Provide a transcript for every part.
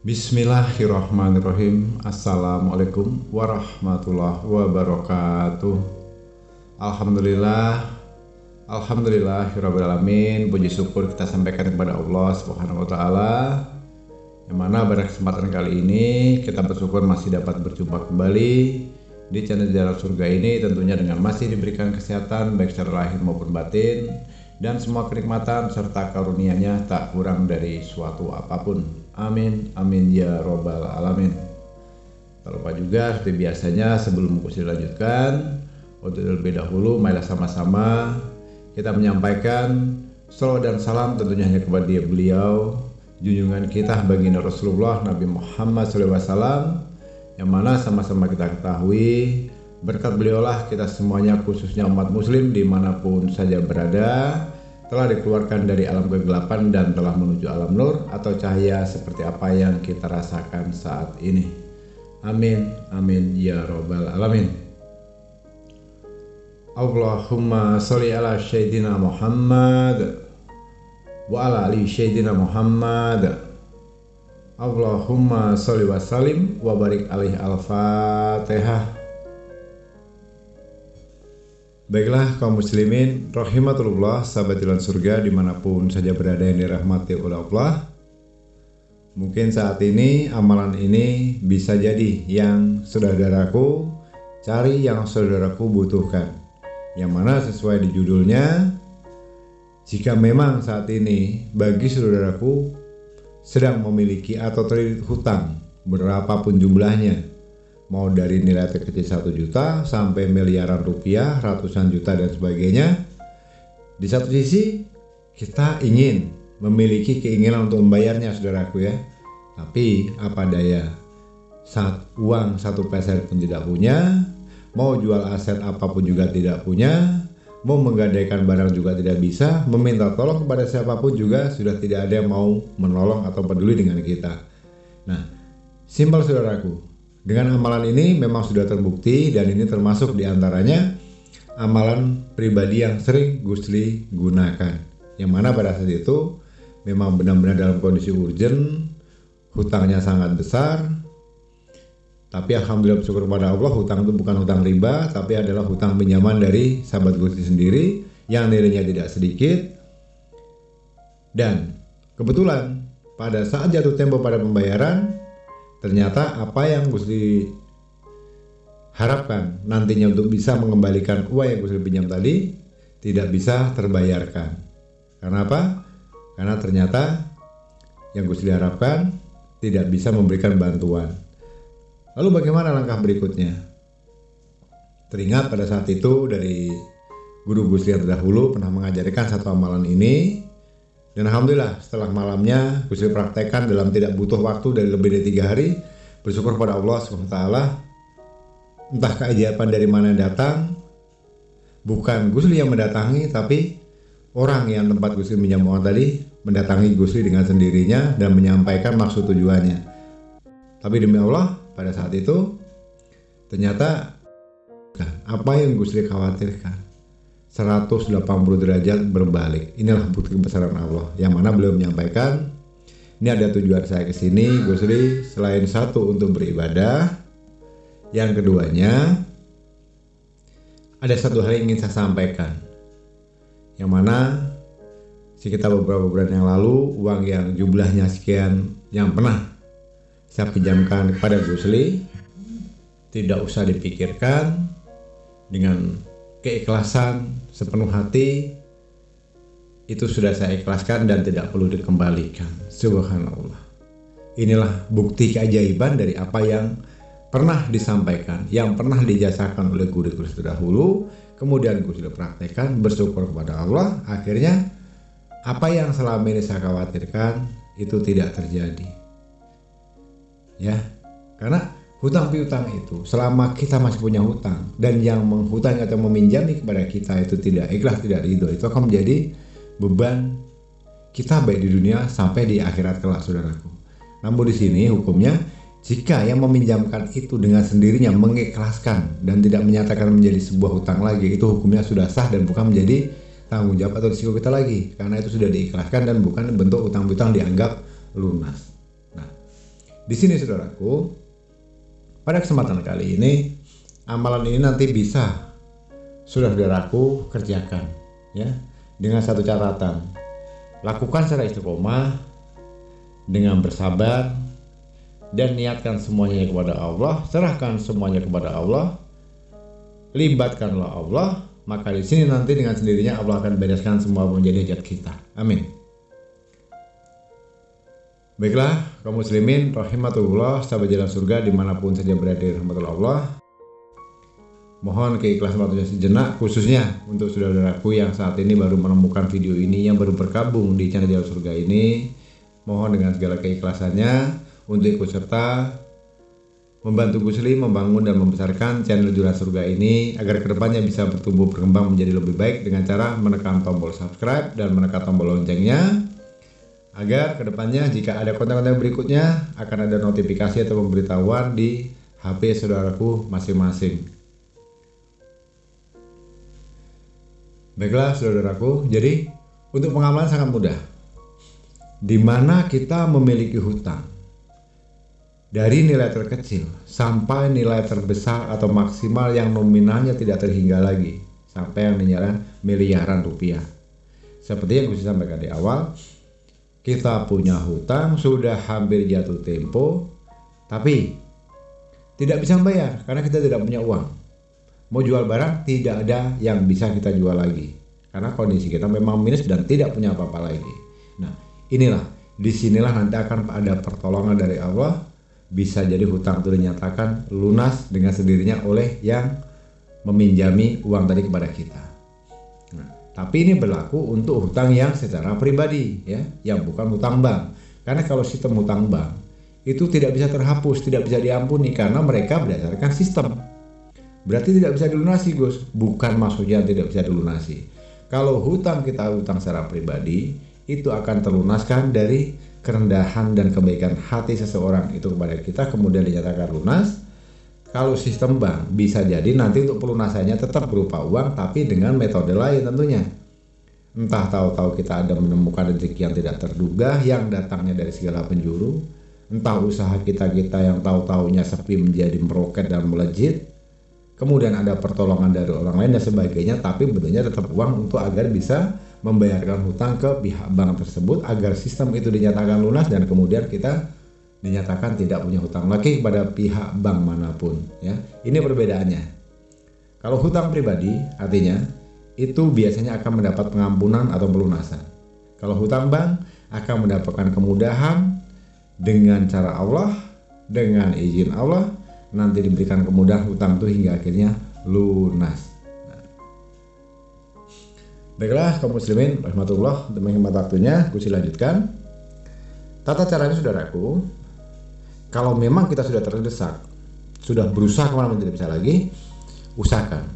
Bismillahirrahmanirrahim. Assalamualaikum warahmatullahi wabarakatuh. Alhamdulillahirrabbilalamin. Puji syukur kita sampaikan kepada Allah Subhanahu wa ta'ala, yang mana pada kesempatan kali ini kita bersyukur masih dapat berjumpa kembali di channel Jalan Surga ini, tentunya dengan masih diberikan kesehatan baik secara lahir maupun batin, dan semua kenikmatan serta karunia-Nya tak kurang dari suatu apapun. Amin, amin ya robbal alamin. Tak lupa juga seperti biasanya, sebelum kursi dilanjutkan, untuk terlebih dahulu marilah sama-sama kita menyampaikan salawat dan salam tentunya hanya kepada beliau, junjungan kita baginda Rasulullah Nabi Muhammad SAW, yang mana sama-sama kita ketahui berkat beliaulah kita semuanya, khususnya umat muslim dimanapun saja berada, telah dikeluarkan dari alam kegelapan dan telah menuju alam nur atau cahaya seperti apa yang kita rasakan saat ini. Amin, amin ya robbal alamin. Allahumma sholli ala sayyidina Muhammad wa ala ali sayyidina Muhammad. Allahumma sholli wa sallim wa barik alaihi. Al-Fatihah. Baiklah kaum muslimin rahimatullah, sahabat jalan surga dimanapun saja berada yang dirahmati oleh Allah. Mungkin saat ini amalan ini bisa jadi yang saudaraku cari, yang saudaraku butuhkan, yang mana sesuai di judulnya. Jika memang saat ini bagi saudaraku sedang memiliki atau terlilit hutang berapapun jumlahnya, mau dari nilai terkecil 1 juta sampai miliaran rupiah, ratusan juta dan sebagainya. Di satu sisi kita ingin memiliki keinginan untuk membayarnya saudaraku ya, tapi apa daya, saat uang 1 peser pun tidak punya, mau jual aset apapun juga tidak punya, mau menggadaikan barang juga tidak bisa, meminta tolong kepada siapapun juga sudah tidak ada yang mau menolong atau peduli dengan kita. Nah, simpel saudaraku, dengan amalan ini memang sudah terbukti, dan ini termasuk diantaranya amalan pribadi yang sering Gusli gunakan, yang mana pada saat itu memang benar-benar dalam kondisi urgent, hutangnya sangat besar. Tapi alhamdulillah bersyukur kepada Allah, hutang itu bukan hutang riba, tapi adalah hutang pinjaman dari sahabat Gusli sendiri yang nilainya tidak sedikit. Dan kebetulan pada saat jatuh tempo pada pembayaran, ternyata apa yang Gusli harapkan nantinya untuk bisa mengembalikan uang yang Gusli pinjam tadi tidak bisa terbayarkan. Karena apa? Karena ternyata yang Gusli harapkan tidak bisa memberikan bantuan. Lalu bagaimana langkah berikutnya? Teringat pada saat itu dari guru Gusli yang terdahulu pernah mengajarkan satu amalan ini. Dan alhamdulillah setelah malamnya Gusli praktekkan dalam tidak butuh waktu dari lebih dari 3 hari. Bersyukur pada Allah SWT. Entah keajaiban dari mana datang, bukan Gusli yang mendatangi, tapi orang yang tempat Gusli minjam uang tadi mendatangi Gusli dengan sendirinya dan menyampaikan maksud tujuannya. Tapi demi Allah pada saat itu ternyata apa yang Gusli khawatirkan 180 derajat berbalik. Inilah bukti kebesaran Allah, yang mana beliau menyampaikan, ini ada tujuan saya ke sini Gusli, selain satu untuk beribadah, yang keduanya ada satu hal yang ingin saya sampaikan, yang mana sekitar beberapa bulan yang lalu uang yang jumlahnya sekian yang pernah saya pinjamkan kepada Gusli, tidak usah dipikirkan, dengan keikhlasan sepenuh hati itu sudah saya ikhlaskan dan tidak perlu dikembalikan. Subhanallah. Inilah bukti keajaiban dari apa yang pernah disampaikan, yang pernah dijasakan oleh guru-guru terdahulu, kemudian Gusli praktekkan, bersyukur kepada Allah, akhirnya apa yang selama ini saya khawatirkan itu tidak terjadi. Ya, karena hutang piutang itu, selama kita masih punya hutang dan yang menghutangi atau meminjami kepada kita itu tidak ikhlas, tidak ridho, itu akan menjadi beban kita baik di dunia sampai di akhirat kelak saudaraku. Namun di sini hukumnya, jika yang meminjamkan itu dengan sendirinya mengikhlaskan dan tidak menyatakan menjadi sebuah hutang lagi, itu hukumnya sudah sah dan bukan menjadi tanggung jawab atau risiko kita lagi, karena itu sudah diikhlaskan dan bukan bentuk hutang piutang dianggap lunas. Nah, Di sini saudaraku, pada kesempatan kali ini amalan ini nanti bisa saudaraku kerjakan ya, dengan satu catatan. Lakukan secara istiqomah dengan bersabar dan niatkan semuanya kepada Allah, serahkan semuanya kepada Allah, libatkanlah Allah, maka di sini nanti dengan sendirinya Allah akan bereskan semua menjadi hajat kita. Amin. Baiklah, kaum muslimin rahimatullah, sahabat jalan surga dimanapun saja berada, rahmatullah Allah. Mohon keikhlasan waktunya sejenak, khususnya untuk saudara-saudaraku yang saat ini baru menemukan video ini, yang baru bergabung di channel Jalan Surga ini. Mohon dengan segala keikhlasannya untuk ikut serta membantu Gusli membangun dan membesarkan channel Jalan Surga ini agar kedepannya bisa bertumbuh berkembang menjadi lebih baik dengan cara menekan tombol subscribe dan menekan tombol loncengnya, agar kedepannya jika ada konten-konten berikutnya akan ada notifikasi atau pemberitahuan di HP saudaraku masing-masing. Baiklah saudaraku, jadi untuk pengamalan sangat mudah. Di mana kita memiliki hutang dari nilai terkecil sampai nilai terbesar atau maksimal yang nominalnya tidak terhingga lagi, sampai yang nilainya miliaran rupiah. Seperti yang saya sampaikan di awal, kita punya hutang sudah hampir jatuh tempo, tapi tidak bisa membayar karena kita tidak punya uang. Mau jual barang tidak ada yang bisa kita jual lagi karena kondisi kita memang minus dan tidak punya apa-apa lagi. Nah, disinilah nanti akan ada pertolongan dari Allah. Bisa jadi hutang itu dinyatakan lunas dengan sendirinya oleh yang meminjami uang tadi kepada kita. Nah, tapi ini berlaku untuk hutang yang secara pribadi ya, yang bukan hutang bank. Karena kalau sistem hutang bank itu tidak bisa terhapus, tidak bisa diampuni karena mereka berdasarkan sistem. Berarti tidak bisa dilunasi, Gus. Bukan maksudnya tidak bisa dilunasi. Kalau hutang kita hutang secara pribadi, itu akan terlunaskan dari kerendahan dan kebaikan hati seseorang itu kepada kita, kemudian dinyatakan lunas. Kalau sistem bank bisa jadi nanti untuk pelunasannya tetap berupa uang, tapi dengan metode lain tentunya. Entah tahu-tahu kita ada menemukan rezeki yang tidak terduga, yang datangnya dari segala penjuru. Entah usaha kita yang tahu-taunya sepi menjadi meroket dan melejit. Kemudian ada pertolongan dari orang lain dan sebagainya, tapi bentuknya tetap uang untuk agar bisa membayarkan hutang ke pihak bank tersebut agar sistem itu dinyatakan lunas dan kemudian kita dinyatakan tidak punya hutang lagi kepada pihak bank manapun ya. Ini perbedaannya. Kalau hutang pribadi artinya itu biasanya akan mendapat pengampunan atau pelunasan. Kalau hutang bank akan mendapatkan kemudahan dengan cara Allah, dengan izin Allah, nanti diberikan kemudahan hutang itu hingga akhirnya lunas. Baiklah kaum muslimin rahmatullah, untuk menghemat waktunya Gus lanjutkan. Tata caranya saudaraku, kalau memang kita sudah terdesak, sudah berusaha kemana-mana tidak bisa lagi, usahakan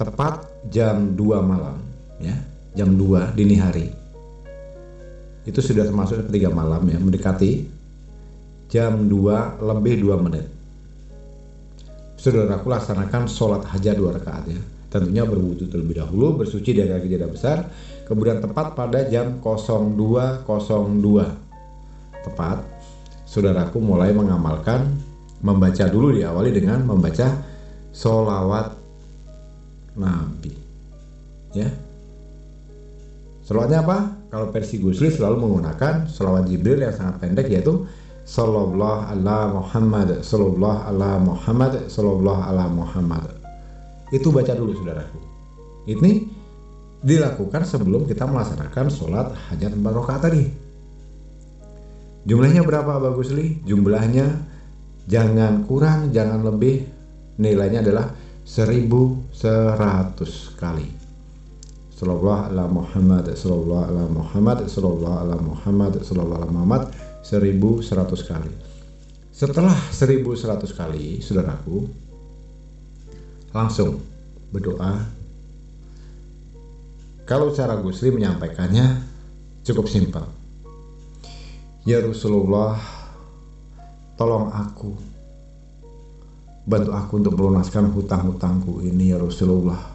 tepat jam 2 malam ya, jam 2 dini hari. Itu sudah termasuk 3 malam ya, mendekati jam 2 lebih 2 menit. Saudaraku laksanakan sholat hajat 2 rakaat ya. Tentunya berwudu terlebih dahulu, bersuci dari kaki besar, kemudian tepat pada jam 02.02 tepat, saudaraku mulai mengamalkan, membaca dulu, diawali dengan membaca sholawat Nabi ya. Sholawatnya apa? Kalau versi Gusli selalu menggunakan sholawat Jibril yang sangat pendek, yaitu Sallallahu ala Muhammad, Sallallahu ala Muhammad, Sallallahu ala Muhammad. Itu baca dulu saudaraku. Ini dilakukan sebelum kita melaksanakan sholat hajat 4 rakaat tadi. Jumlahnya berapa Bagus Li? Jumlahnya jangan kurang, jangan lebih. Nilainya adalah 1100 kali. Sallallahu ala Muhammad, Sallallahu ala Muhammad, Sallallahu ala Muhammad, Sallallahu ala Muhammad, 1100 kali. Setelah 1100 kali, saudaraku, langsung berdoa. Kalau cara Gusli menyampaikannya cukup simpel. Ya Rasulullah, tolong aku, bantu aku untuk melunaskan hutang-hutangku ini ya Rasulullah.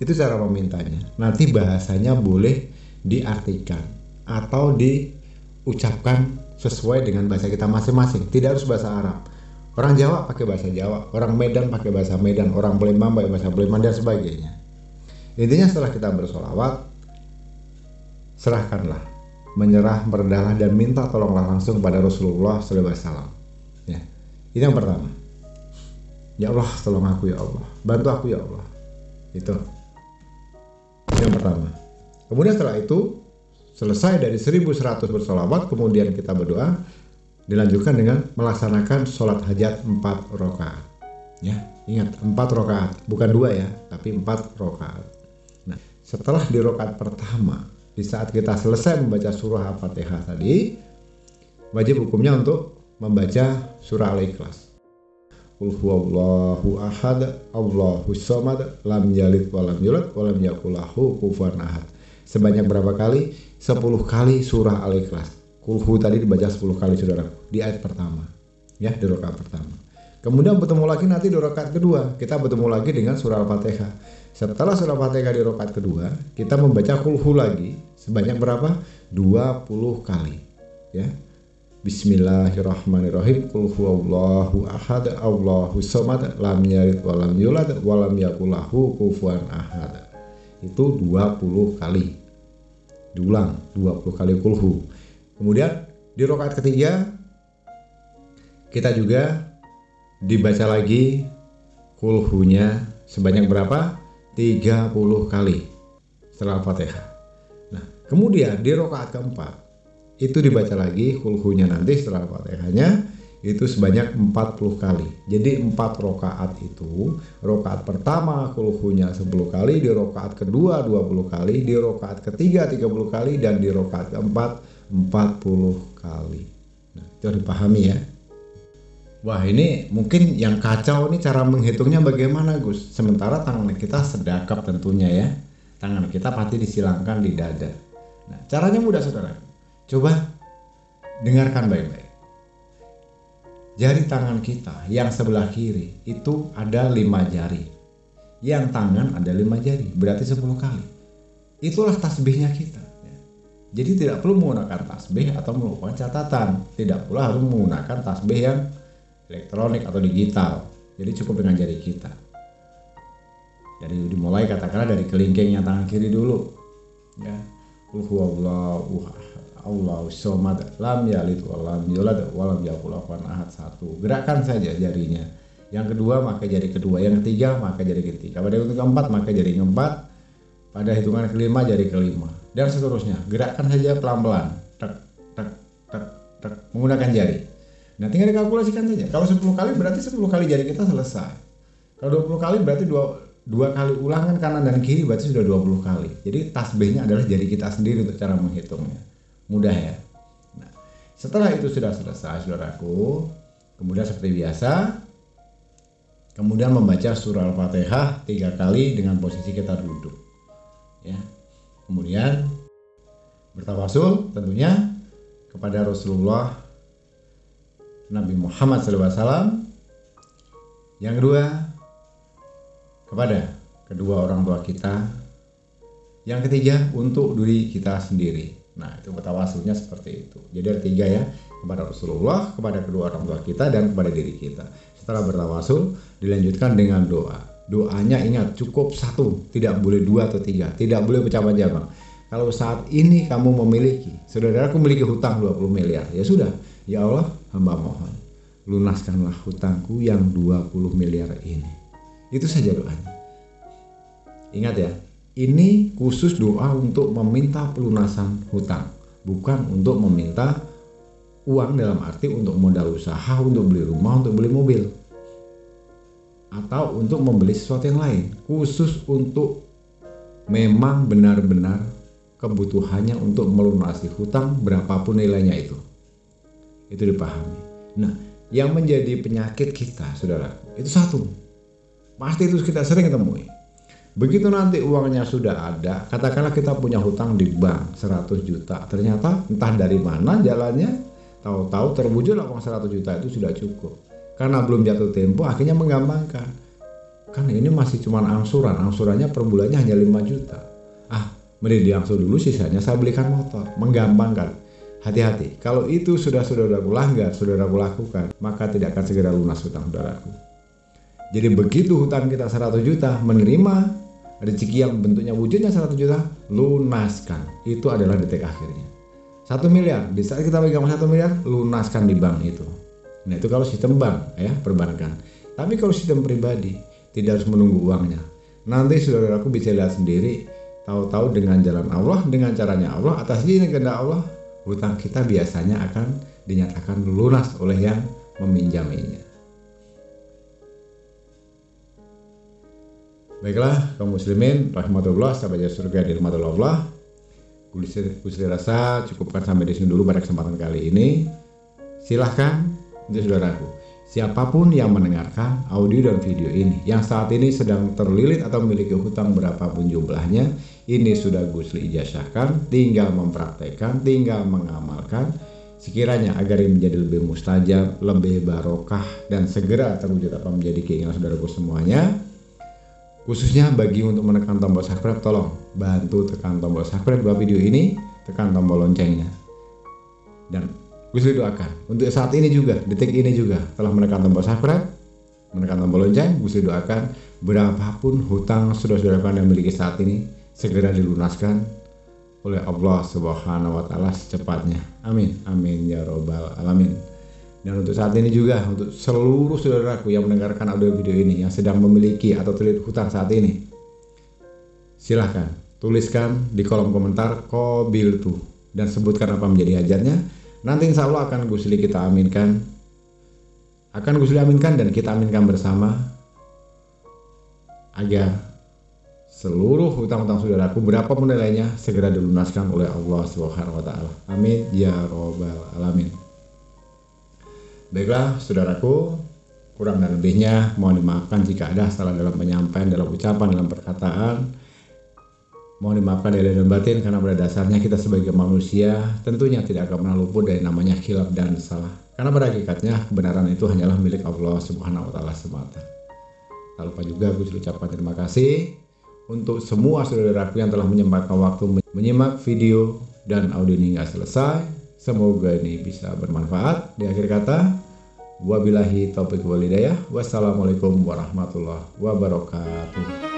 Itu cara memintanya. Nanti bahasanya boleh diartikan atau ucapkan sesuai dengan bahasa kita masing-masing, tidak harus bahasa Arab. Orang Jawa pakai bahasa Jawa, orang Medan pakai bahasa Medan, orang Palembang pakai bahasa Palembang dan sebagainya. Intinya setelah kita bersolawat, serahkanlah, menyerah, berdahlah dan minta tolonglah langsung kepada Rasulullah SAW. Ya, ini yang pertama. Ya Allah, tolong aku ya Allah, bantu aku ya Allah. Itu yang pertama. Kemudian setelah itu selesai dari 1100 bersolawat, kemudian kita berdoa, dilanjutkan dengan melaksanakan sholat hajat 4 rakaat. Ya, ingat 4 rakaat, bukan 2 ya, tapi 4 rakaat. Nah, setelah di rakaat pertama, di saat kita selesai membaca surah Al-Fatihah tadi, wajib hukumnya untuk membaca surah Al-Ikhlas. Qul huwallahu ahad, Allahus samad, lam yalid walam yulad walam yakul lahu kufuwan ahad. Sebanyak berapa kali? 10 kali surah Al-Ikhlas. Kulhu tadi dibaca 10 kali saudara di ayat pertama, ya, di rakaat pertama. Kemudian bertemu lagi nanti di rakaat kedua, kita bertemu lagi dengan surah Al-Fatihah. Setelah surah Al-Fatihah di rakaat kedua, kita membaca kulhu lagi sebanyak berapa? 20 kali, ya. Bismillahirrahmanirrahim. Qul huwallahu ahad, Allahus samad, lam yalid walam yulad walam yakul lahu kufuwan ahad. Itu 20 kali. Diulang 20 kali kulhu. Kemudian di rakaat ketiga kita juga dibaca lagi kulhunya sebanyak berapa? 30 kali setelah Al-Fatihah. Nah, kemudian di rakaat keempat itu dibaca lagi kulhunya nanti setelah Al-Fatihahnya itu sebanyak 40 kali. Jadi 4 rakaat itu, rakaat pertama kulhunya 10 kali, di rakaat kedua 20 kali, di rakaat ketiga 30 kali, dan di rakaat keempat 40 kali. Nah, itu harus dipahami ya. Wah, ini mungkin yang kacau nih cara menghitungnya bagaimana Gus? Sementara tangan kita sedekap tentunya ya. Tangan kita pasti disilangkan di dada. Nah, caranya mudah saudara. Coba dengarkan baik-baik. Jari tangan kita yang sebelah kiri itu ada 5 jari. Yang tangan ada 5 jari, berarti 10 kali. Itulah tasbihnya kita. Jadi tidak perlu menggunakan tasbih atau melakukan catatan. Tidak pula harus menggunakan tasbih yang elektronik atau digital. Jadi cukup dengan jari kita. Jadi dimulai katakanlah dari kelingkingnya tangan kiri dulu. Ya. Qul huwallahu ahad, Allahus samad, lam yalid walam yulad walam yakul lahu kufuwan ahad. 1. Gerakkan saja jarinya. Yang kedua maka jari kedua, yang ketiga maka jari ketiga. Pada hitungan keempat maka jari keempat. Pada hitungan kelima jari kelima. Dan seterusnya, gerakkan saja pelan-pelan, tek, tek, tek, tek, menggunakan jari. Nah, tinggal dikalkulasikan saja. Kalau 10 kali berarti 10 kali jari kita selesai. Kalau 20 kali berarti dua kali ulangan kanan dan kiri berarti sudah 20 kali. Jadi tasbihnya adalah jari kita sendiri untuk cara menghitungnya. Mudah ya. Nah, setelah itu sudah selesai saudaraku, kemudian seperti biasa, kemudian membaca surah Al-Fatihah 3 kali dengan posisi kita duduk. Ya. Kemudian bertawasul tentunya kepada Rasulullah Nabi Muhammad SAW. Yang kedua kepada kedua orang tua kita. Yang ketiga untuk diri kita sendiri. Nah, itu bertawasulnya seperti itu. Jadi ada 3 ya, kepada Rasulullah, kepada kedua orang tua kita, dan kepada diri kita. Setelah bertawasul dilanjutkan dengan doa. Doanya ingat cukup 1, tidak boleh 2 atau 3, tidak boleh bercabang-cabang. Kalau saat ini kamu memiliki, saudaraku memiliki hutang 20 miliar, ya sudah, ya Allah, hamba mohon, lunaskanlah hutangku yang 20 miliar ini. Itu saja doanya. Ingat ya, ini khusus doa untuk meminta pelunasan hutang, bukan untuk meminta uang dalam arti untuk modal usaha, untuk beli rumah, untuk beli mobil, atau untuk membeli sesuatu yang lain. Khusus untuk memang benar-benar kebutuhannya untuk melunasi hutang berapapun nilainya itu dipahami. Nah, yang menjadi penyakit kita saudara itu 1, pasti itu kita sering temui. Begitu nanti uangnya sudah ada, katakanlah kita punya hutang di bank 100 juta, ternyata entah dari mana jalannya, tahu-tahu terwujud uang 100 juta itu sudah cukup. Karena belum jatuh tempo, akhirnya menggampangkan. Kan ini masih cuma angsurannya per bulannya hanya 5 juta. Mending diangsur dulu, sisanya saya belikan motor. Menggampangkan. Hati-hati, kalau itu sudah saudaraku langgar, saudaraku lakukan, maka tidak akan segera lunas hutang saudaraku. Jadi begitu hutang kita 100 juta, menerima rezeki yang bentuknya wujudnya 100 juta, lunaskan. Itu adalah detik akhirnya. 1 miliar, di saat kita pegang 1 miliar, lunaskan di bank itu. Nah itu kalau sistem bank, ya, perbankan. Tapi kalau sistem pribadi, tidak harus menunggu uangnya. Nanti saudaraku bisa lihat sendiri, tahu-tahu dengan jalan Allah, dengan caranya Allah, atas izin kehendak Allah, hutang kita biasanya akan dinyatakan lunas oleh yang meminjaminya. Baiklah kaum muslimin rahmatullah, sahabat surga di rahmatullah Allah, Gusti rasa cukupkan sampai di sini dulu pada kesempatan kali ini. Silahkan untuk saudaraku, siapapun yang mendengarkan audio dan video ini yang saat ini sedang terlilit atau memiliki hutang berapapun jumlahnya, ini sudah Gusli ijazahkan, tinggal mempraktekkan, tinggal mengamalkan, sekiranya agar ini menjadi lebih mustajab, lebih barokah, dan segera terwujud apa menjadi keinginan saudaraku semuanya. Khususnya bagi untuk menekan tombol subscribe, tolong bantu tekan tombol subscribe di video ini, tekan tombol loncengnya. Dan Gusli doakan untuk saat ini juga, detik ini juga telah menekan tombol subscribe, menekan tombol lonceng. Gusli doakan berapapun hutang saudara-saudara yang memiliki saat ini segera dilunaskan oleh Allah Subhanahu wa Ta'ala secepatnya. Amin, amin ya robbal alamin. Dan untuk saat ini juga untuk seluruh saudaraku yang mendengarkan audio video ini yang sedang memiliki atau terlilit hutang saat ini, silahkan tuliskan di kolom komentar qabiltu dan sebutkan apa menjadi hajatnya. Nanti insya Allah akan Gusli kita aminkan, akan Gusli aminkan dan kita aminkan bersama agar seluruh hutang-hutang saudaraku berapapun nilainya segera dilunaskan oleh Allah Subhanahu wa Ta'ala. Amin ya robbal alamin. Baiklah saudaraku, kurang dan lebihnya mohon dimaafkan jika ada salah dalam penyampaian, dalam ucapan, dalam perkataan. Mohon dimaafkan dari dan batin, karena pada dasarnya kita sebagai manusia tentunya tidak akan pernah luput dari namanya khilaf dan salah. Karena pada hakikatnya kebenaran itu hanyalah milik Allah Subhanahu wa Ta'ala semata. Tak lupa juga aku ucapkan terima kasih untuk semua saudaraku yang telah menyempatkan waktu menyimak video dan audio ini hingga selesai. Semoga ini bisa bermanfaat. Di akhir kata, wabillahi taufiq wal hidayah. Wassalamualaikum warahmatullahi wabarakatuh.